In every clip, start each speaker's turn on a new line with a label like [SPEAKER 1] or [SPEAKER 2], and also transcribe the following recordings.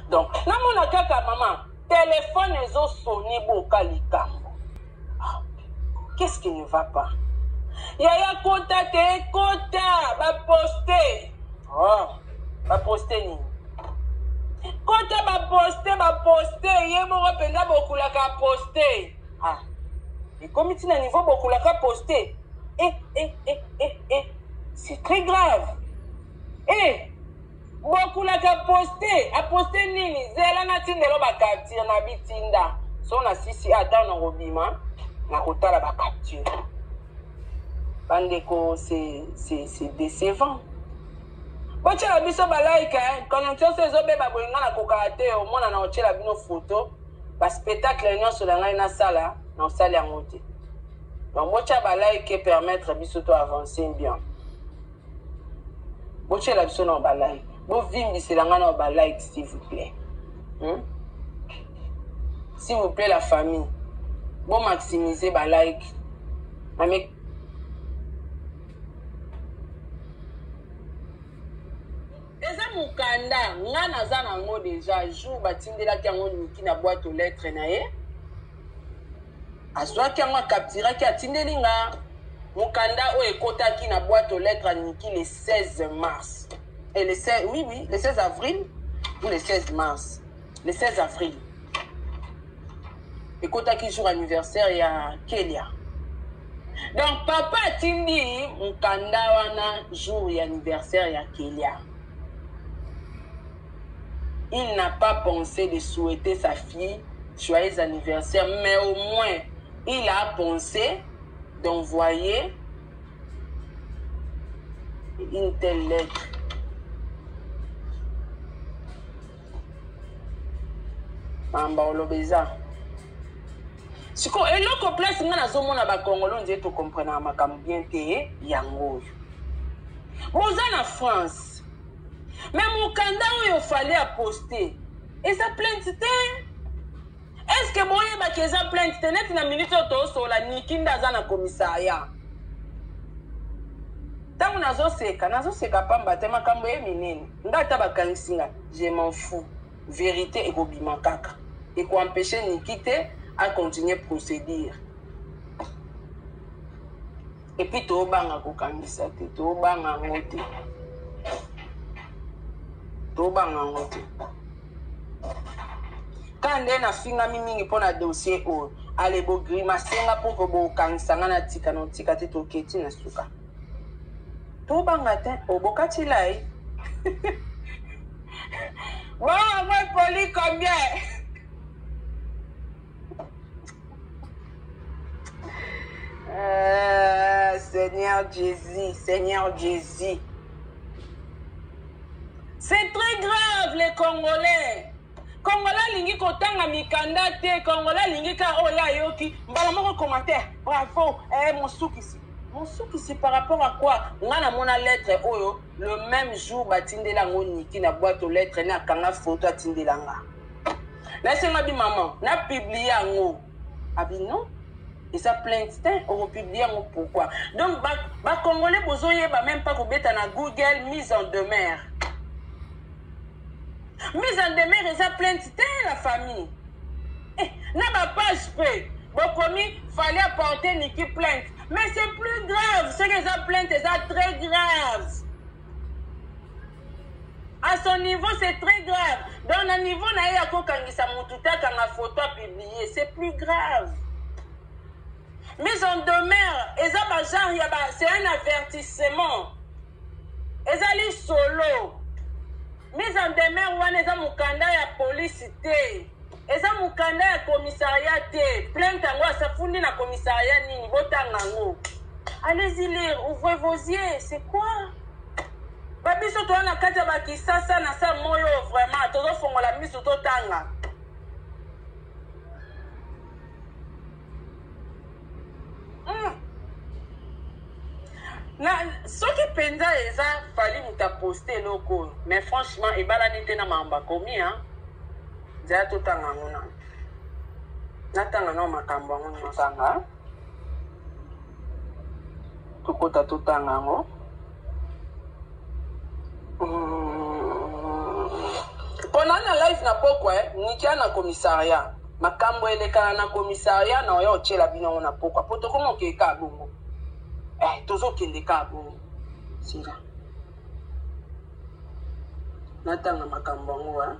[SPEAKER 1] Donc, namona kaka maman, téléphone ezo sonné boka likambo. Qu'est-ce qui ne va pas? Yaya kota te kota, ba poster. Oh, ba poster ni. Kota ba poster, ye moko penda bokulaka poster. Ah. Et comme il a niveau bokulaka poster. C'est très grave. Bokulaka poster, a poster nini, zela na tindelo ba capture na bitinda. So na sisi ata na robima, na kotala ba capture. Bandeko, c'est décevant. Boche la biso ba like, quand on tient ces obé ba bolinga na kokate, au moins na oche la bino photo, ba spectacle nyon sur la ngai na sala, na sala ngote. Donc boche ba like permettre biso to avancer bien. Boche la biso na ba like. Bo vimbi c'est la ngai na ba like s'il vous plaît. S'il vous plaît la famille. Bon maximiser ba like. Avec Mukanda, ngana zana ngo déjà jour batindela kango niki na boîte aux lettres na ye. Aswa kango captura ki atindeli nga. Mukanda o ekota ki na boîte aux lettres niki le 16 mars. Et le 16 oui, le 16 avril ou le 16 mars. Le 16 avril. Ekota ki jour anniversaire ya Kelia. Donc papa atindi Mukanda wana jour ya anniversaire ya Kelia. Il n'a pas pensé de souhaiter sa fille joyeux anniversaire, mais au moins, il a pensé d'envoyer une telle lettre. Mamba olobeza. Siko eloko place ngana zo mona ba Congolais nje to comprendre makambo bien te yango. Boza na France. Mais Mukanda où il fallait poster. Et ça plainte. Est-ce que moi il y a ça plainte net na minute auto sur la nikinda za na commissariat. Tango nazo seka pamba te makambo ye minene. Ngata bakangisinga, je m'en fous. Vérité et gobima kaka. Et ko empêcher Nikite à continuer procéder. Et puis to banga ko kangisa te, to banga ngote. Quand on a fini pour le dossier, allez bo grimacer pour que bo kansanga na tika no tika te to keti na suka. To banga te obokati lai. Wow, moi poli combien? Seigneur Jésus. C'est très grave les Congolais. Congolais lingi kotanga mikanda te, Congolais lingi ka oya yoki. Mbala moko commentaire. Bravo. Mon soukisi par rapport à quoi? Ngana mona lettre oyo le même jour batindela ngoniki na boîte aux lettres na kanga photo atindela nga. Laissez-moi dire maman, na publié ngo. Abi non. Et ça plainte, on publie pourquoi. Donc ba Congolais bozoye ba même pas ko beta na Google mise en demeure. Mise en demeure, et ça plainte la famille. N'a pas page P. Bon, comme il fallait apporter une équipe plainte. Mais c'est plus grave. Ce que ça plainte, c'est très grave. À son niveau, c'est très grave. Dans le niveau, il y a une photo publiée. C'est plus grave. Mise en demeure, et ça, c'est un avertissement. Et ça, les solo. Mise en demeure, on est mukanda ya police té. Eza mukanda ya commissariat té. Plainte ngo ça fundi na commissariat nini botanga ngo. Allez-y lire, ouvrez vos yeux, c'est quoi? Babiso to na kati ba kisasa na sa moyo vraiment tozo fongola miso to tanga. Ce qui penza eza fali muta poster loko, mais franchement ebala nite na mamba komi hein. Dia to tanga ngona. Na tanga no makambo ngona tanga. Tukota to tanga ngo. Pendant la live na pokwa, nikia na commissariat. Makambo elekana na commissariat na oyo chela bino na pokwa. Poto komo ke ka bongo. Tozo kende ka bongo. Sira. Natanga makambo ngwa.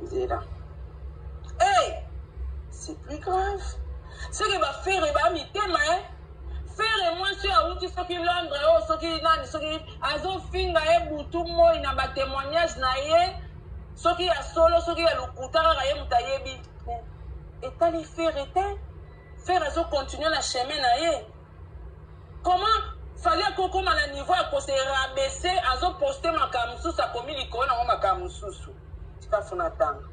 [SPEAKER 1] Zera. C'est plus grave. Ce qui va faire et va mitema, faire moi sur la route ce qui Londres ce qui nani ce qui azo finga e butu mo ina ba témoignage na ye ce qui a solo ce qui a lukutara ka ye mutayebi et tali faire azo continuer la chemin na ye. Comment fallait qu'on comme à la niveau à se rabaisser azo poster makamusu sa komi likona ngo makamusu tika funa tanga.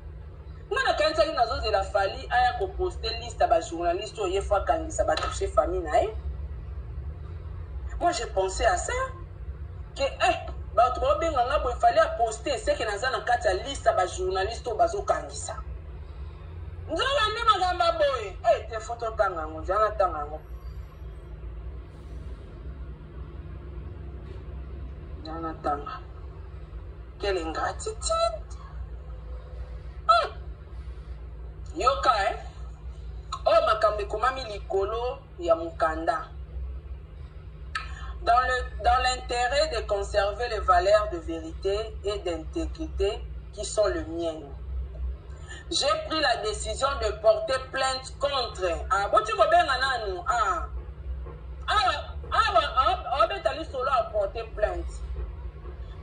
[SPEAKER 1] Ngana kanisa nazo de la fali aya ko poster liste ba journaliste o yefa kangisa ba toucher famille na ye. Moi j'ai pensé à ça que ba to benga ngabo il fallait poster ce que naza na kati ya liste ba journaliste o bazo kangisa. Nzola ndi magamba boy te photo tanga ngo jana tanga ngo. Jana tanga. Quelle ingratitude. Yoka makambe komami likolo ya mukanda. Dans l'intérêt de conserver les valeurs de vérité et d'intégrité qui sont le mien, j'ai pris la décision de porter plainte contre. Betali solo a porté plainte.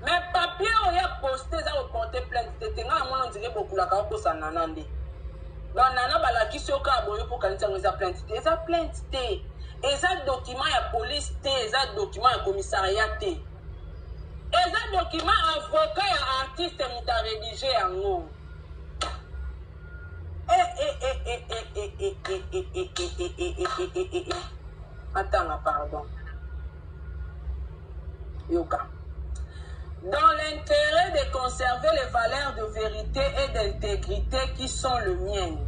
[SPEAKER 1] Mais papier on a posté ça au porter plainte. Tenga mon on dirait beaucoup la kako sananande. Donc nana balaki soka boyo pour kanisa ngeza plainte. Eza plainte té. Eza document ya police té, eza document ya commissariat té. Eza document avocat ya artiste muta rédigé yango. Attends, pardon. Yoka. Dans l'intérêt de conserver les valeurs de vérité et d'intégrité qui sont le mien,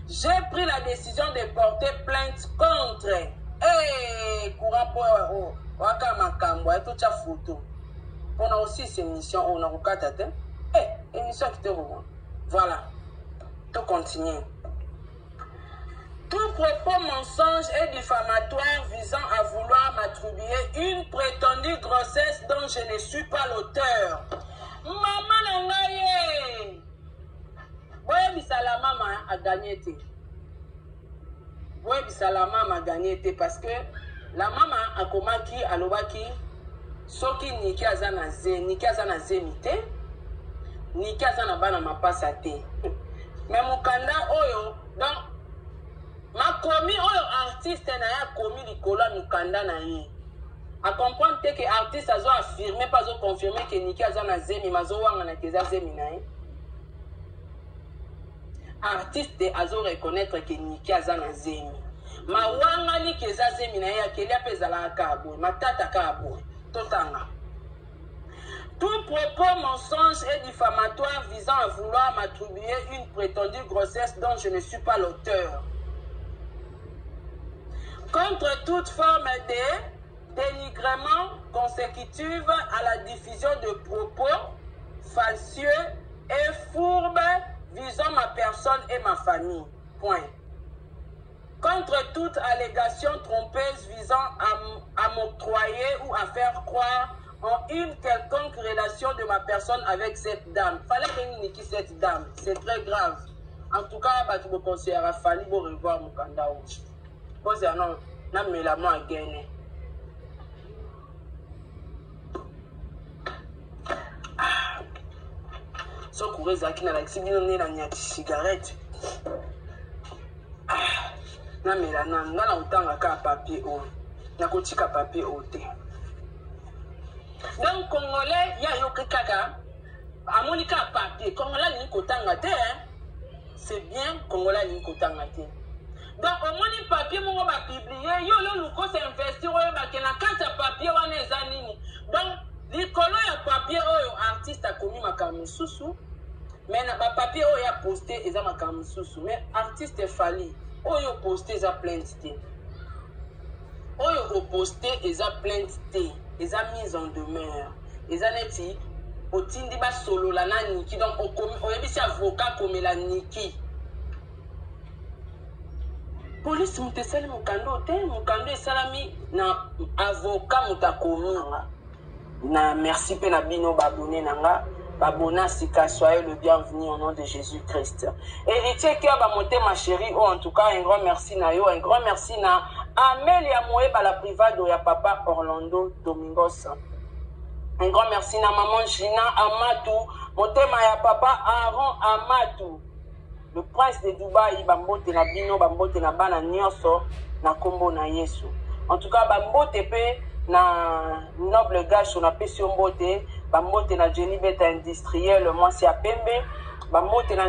[SPEAKER 1] j'ai pris la décision de porter plainte contre. Courant pour Waka Makambo, et toute sa photo. On a aussi ces missions, on a recadré. Émission qui te revoit. Voilà. Tout continue. Tout propos mensonge et diffamatoire visant à vouloir m'attribuer une prétendue grossesse dont je ne suis pas l'auteur. Maman nangaye. Boye bisala mama a gagné. Boye bisala mama a gagné parce que la maman a komaki alobaki soki niki azana zemite niki azana bana mapasa te. Mais mukanda oyo donc ma commis oyo artiste na ya commis likolo mukanda na ye. A comprendre que artiste azo affirmer pas azo confirmer que niki azana zemi mazo wanga na keza zemi na ye. Artiste azo reconnaître que niki azana zemi. Ma wanga ni keza zemi na ye akelia pezala kabo, matata kabo. Totanga. Tout propos mensonge et diffamatoire visant à vouloir m'attribuer une prétendue grossesse dont je ne suis pas l'auteur. Contre toute forme de dénigrement consécutive à la diffusion de propos fallacieux et fourbes visant ma personne et ma famille. Point. Contre toute allégation trompeuse visant à m'octroyer ou à faire croire en une quelconque relation de ma personne avec cette dame. Fallait que niki cette dame. C'est très grave. En tout cas, tu me conseillerais à Fali pour revoir mon candidat. Parce que non, non, mais la main a gagné. Ce courrier Zaki n'a la cigarette. Non, mais là, non, non, autant qu'à papier haut. N'a qu'à papier haut. Donc, Congolais, il y a un kaka, à Monica papier, Congolais, il y c'est bien, Congolais, il y a donc, au moins, les papiers, on va publier, il y a le loco, c'est investir, il y a la carte à papier, on est anini. Donc, les colons, il y a papier, artiste a commis ma kamususu, mais il y a papier, il y a posté, il y a ma kamususu, mais artiste est fallu, il y a posté, il y a plainte. Il y a posté, il y a plainte. Ils ont mis en demeure. Ils ont dit, otindi ba solo la na Niki donc on yebisi avocat comme la Niki police mutesali mukando te mukando esalami na avocat mutakomi na merci pe na bino babone nanga babona sika soyez le bienvenu au nom de Jésus-Christ. Héritier qui a monté ma chérie oh en tout cas un grand merci na yo un grand merci na Amélia Moeba la privade ya papa Orlando Domingos. Un grand merci na maman Gina Amadou, motema ya papa Aaron Amadou. Le prince de Dubaï, bambote na bino, bambote na bana nyonso, na kombo na Yesu. En tout cas, bambote pe na noble gage, on a pesi mbote, bambote na Jenny Beta industriel, moi c'est à Pembe, bambote na